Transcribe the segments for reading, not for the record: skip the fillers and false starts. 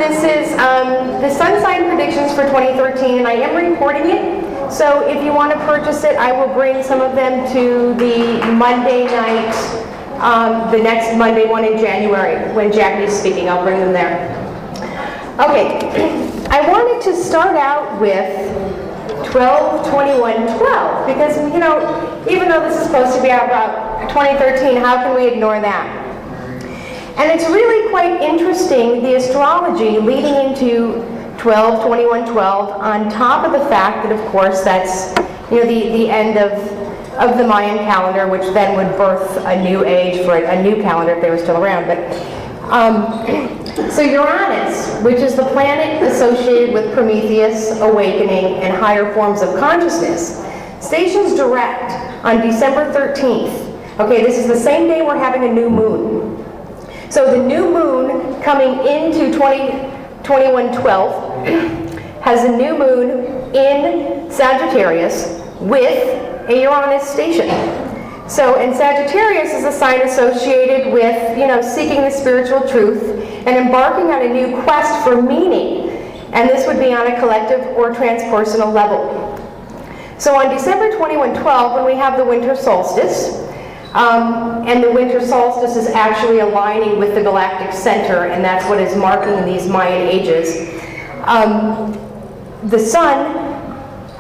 This is the sun sign predictions for 2013, and I am recording it. So if you want to purchase it, I will bring some of them to the Monday night, the next Monday one in January, when Jackie's speaking. I'll bring them there. Okay, I wanted to start out with 12-21-12, because, you know, even though this is supposed to be about 2013, how can we ignore that? And it's really quite interesting, the astrology leading into 12-21-12, on top of the fact that, of course, that's, you know, the end of the Mayan calendar, which then would birth a new age for a new calendar if they were still around. But so Uranus, which is the planet associated with Prometheus, awakening, and higher forms of consciousness, stations direct on December 13th. Okay, this is the same day we're having a new moon. So the new moon coming into 20-21-12 has a new moon in Sagittarius with a Uranus station. So, and Sagittarius is a sign associated with, you know, seeking the spiritual truth and embarking on a new quest for meaning. And this would be on a collective or transpersonal level. So on December 21-12, when we have the winter solstice, and the winter solstice is actually aligning with the galactic center, and that's what is marking these Mayan ages. The sun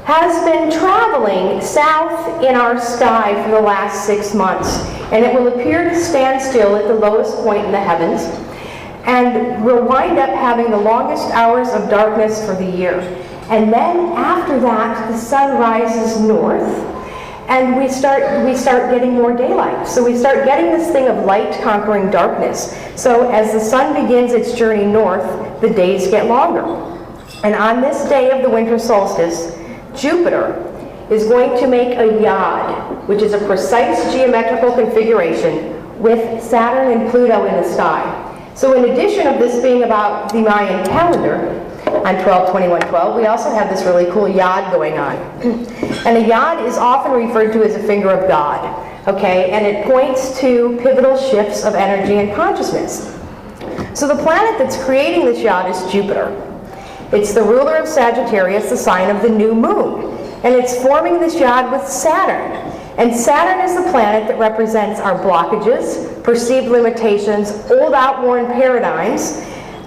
has been traveling south in our sky for the last 6 months, and it will appear to stand still at the lowest point in the heavens, and we'll wind up having the longest hours of darkness for the year. And then after that, the sun rises north, and we start getting more daylight. So we start getting this thing of light conquering darkness. So as the sun begins its journey north, the days get longer. And on this day of the winter solstice, Jupiter is going to make a yod, which is a precise geometrical configuration, with Saturn and Pluto in the sky. So in addition of this being about the Mayan calendar, on 12-21-12, we also have this really cool yod going on. And a yod is often referred to as a finger of God, okay? And it points to pivotal shifts of energy and consciousness. So the planet that's creating this yod is Jupiter. It's the ruler of Sagittarius, the sign of the new moon. And it's forming this yod with Saturn. And Saturn is the planet that represents our blockages, perceived limitations, old outworn paradigms,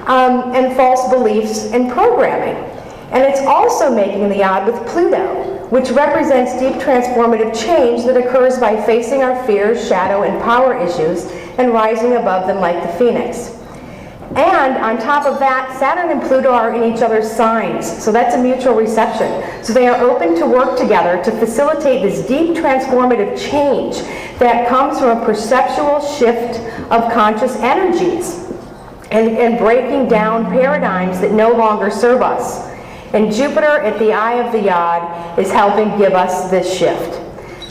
and false beliefs and programming. And it's also making the yod with Pluto, which represents deep transformative change that occurs by facing our fears, shadow, and power issues and rising above them like the phoenix. And on top of that, Saturn and Pluto are in each other's signs, so that's a mutual reception. So they are open to work together to facilitate this deep transformative change that comes from a perceptual shift of conscious energies and breaking down paradigms that no longer serve us. And Jupiter at the eye of the yod is helping give us this shift.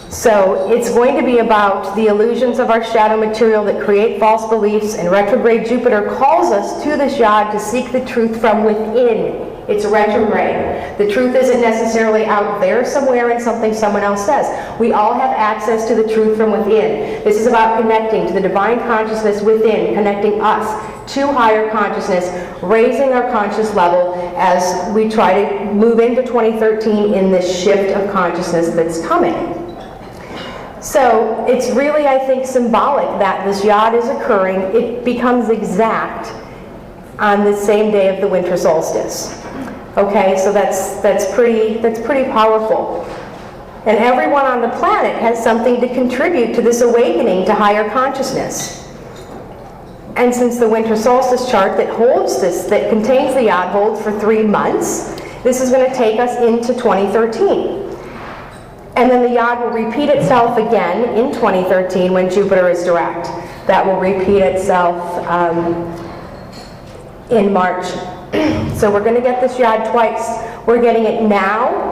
So it's going to be about the illusions of our shadow material that create false beliefs, and retrograde Jupiter calls us to this yod to seek the truth from within. It's retrograde. The truth isn't necessarily out there somewhere in something someone else says. We all have access to the truth from within. This is about connecting to the divine consciousness within, connecting us to higher consciousness, raising our conscious level as we try to move into 2013 in this shift of consciousness that's coming. So it's really, I think, symbolic that this yod is occurring. It becomes exact on the same day of the winter solstice. Okay, so that's pretty powerful. And everyone on the planet has something to contribute to this awakening to higher consciousness. And since the winter solstice chart that holds this, that contains the yod, holds for 3 months, this is going to take us into 2013. And then the yod will repeat itself again in 2013 when Jupiter is direct. That will repeat itself in March. So we're going to get this yod twice. We're getting it now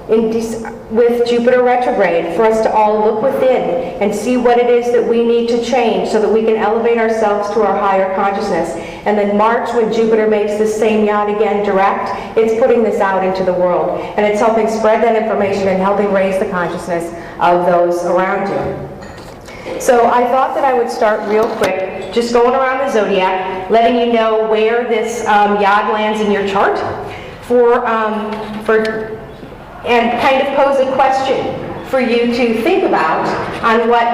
with Jupiter retrograde for us to all look within and see what it is that we need to change so that we can elevate ourselves to our higher consciousness. And then March, when Jupiter makes this same yod again direct, it's putting this out into the world. And it's helping spread that information and helping raise the consciousness of those around you. So I thought that I would start real quick, just going around the zodiac. letting you know where this yod lands in your chart, and kind of pose a question for you to think about on what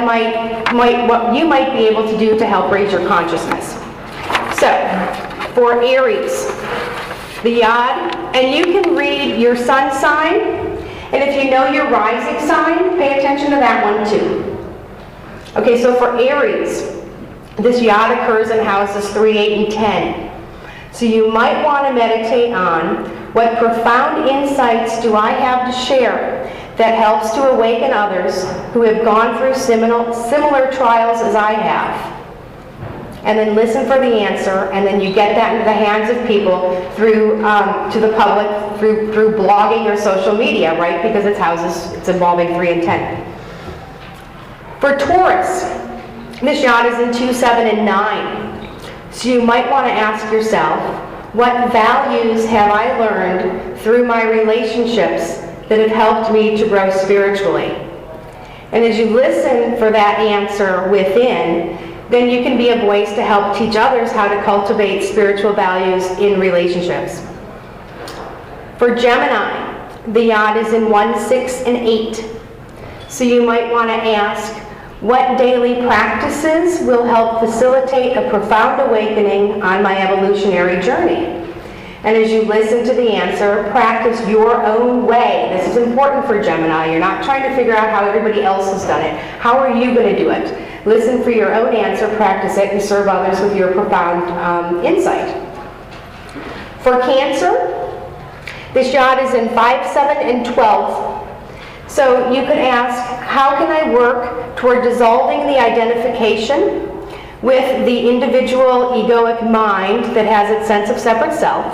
you might be able to do to help raise your consciousness. So, for Aries, the yod, and you can read your sun sign, and if you know your rising sign, pay attention to that one too. Okay, so for Aries, this yod occurs in houses 3, 8, and 10. So you might want to meditate on what profound insights do I have to share that helps to awaken others who have gone through similar trials as I have. And then listen for the answer, and then you get that into the hands of people through to the public through blogging or social media, right? Because it's involving 3 and 10. For Taurus, this yod is in 2, 7, and 9. So you might want to ask yourself, what values have I learned through my relationships that have helped me to grow spiritually? And as you listen for that answer within, then you can be a voice to help teach others how to cultivate spiritual values in relationships. For Gemini, the yod is in 1, 6, and 8. So you might want to ask, what daily practices will help facilitate a profound awakening on my evolutionary journey? And as you listen to the answer, practice your own way. This is important for Gemini. You're not trying to figure out how everybody else has done it. How are you going to do it? Listen for your own answer, practice it, and serve others with your profound insight. For Cancer, this yod is in 5, 7, and 12. So you could ask, how can I work toward dissolving the identification with the individual egoic mind that has its sense of separate self,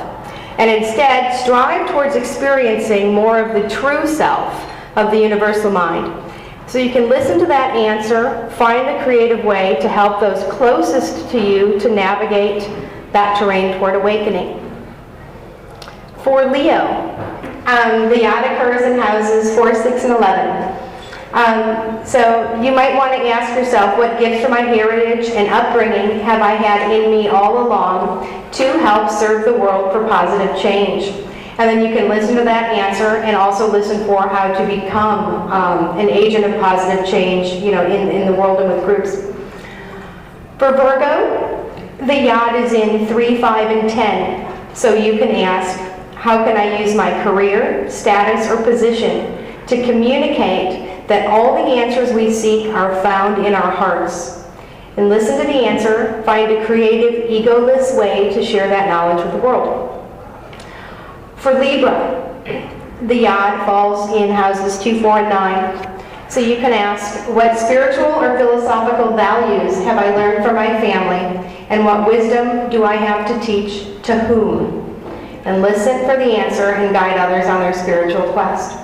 and instead strive towards experiencing more of the true self of the universal mind? So you can listen to that answer, find a creative way to help those closest to you to navigate that terrain toward awakening. For Leo, the yod occurs in houses 4, 6, and 11. So you might want to ask yourself, what gifts from my heritage and upbringing have I had in me all along to help serve the world for positive change? And then you can listen to that answer and also listen for how to become an agent of positive change, in the world and with groups. For Virgo, the yod is in 3, 5, and 10. So you can ask, how can I use my career, status, or position to communicate that all the answers we seek are found in our hearts? And listen to the answer, find a creative, egoless way to share that knowledge with the world. For Libra, the yod falls in houses 2, 4, and 9. So you can ask, what spiritual or philosophical values have I learned from my family, and what wisdom do I have to teach to whom? And listen for the answer and guide others on their spiritual quest.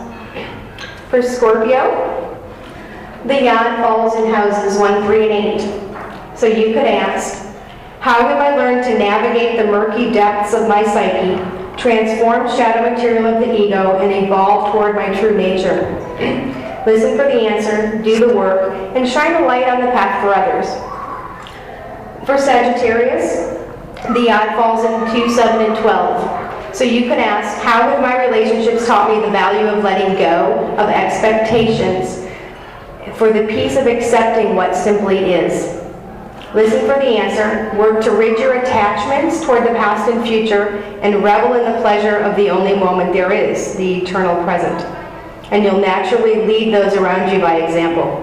For Scorpio, the yod falls in houses 1, 3, and 8. So you could ask, how have I learned to navigate the murky depths of my psyche, transform shadow material of the ego, and evolve toward my true nature? Listen for the answer, do the work, and shine a light on the path for others. For Sagittarius, the yod falls in 2, 7, and 12. So you can ask, how have my relationships taught me the value of letting go of expectations for the peace of accepting what simply is? Listen for the answer, work to rid your attachments toward the past and future, and revel in the pleasure of the only moment there is, the eternal present. And you'll naturally lead those around you by example.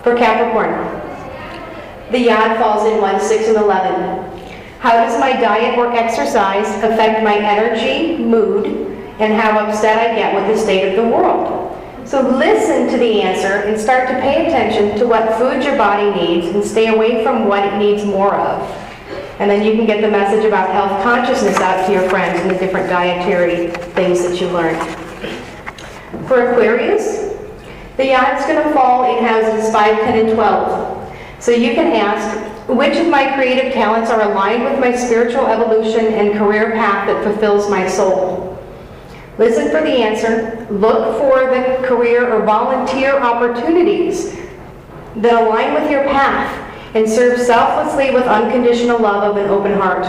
For Capricorn, the yod falls in 1, 6, and 11. How does my diet or exercise affect my energy, mood, and how upset I get with the state of the world? So listen to the answer and start to pay attention to what food your body needs and stay away from what it needs more of. And then you can get the message about health consciousness out to your friends and the different dietary things that you learned. For Aquarius, the yod's going to fall in houses 5, 10, and 12. So you can ask, which of my creative talents are aligned with my spiritual evolution and career path that fulfills my soul? Listen for the answer, look for the career or volunteer opportunities that align with your path, and serve selflessly with unconditional love of an open heart.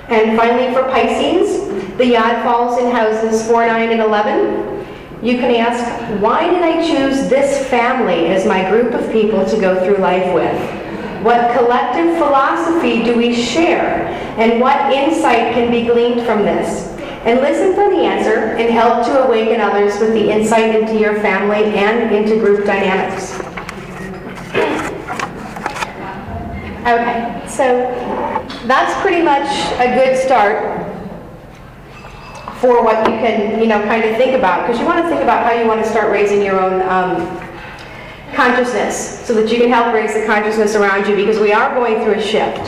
And finally, for Pisces, the Yod falls in houses 4, 9, and 11. You can ask, why did I choose this family as my group of people to go through life with? What collective philosophy do we share? And what insight can be gleaned from this? And listen for the answer and help to awaken others with the insight into your family and into group dynamics. Okay, so that's pretty much a good start for what you can, kind of think about, because you want to think about how you want to start raising your own consciousness so that you can help raise the consciousness around you, because we are going through a shift.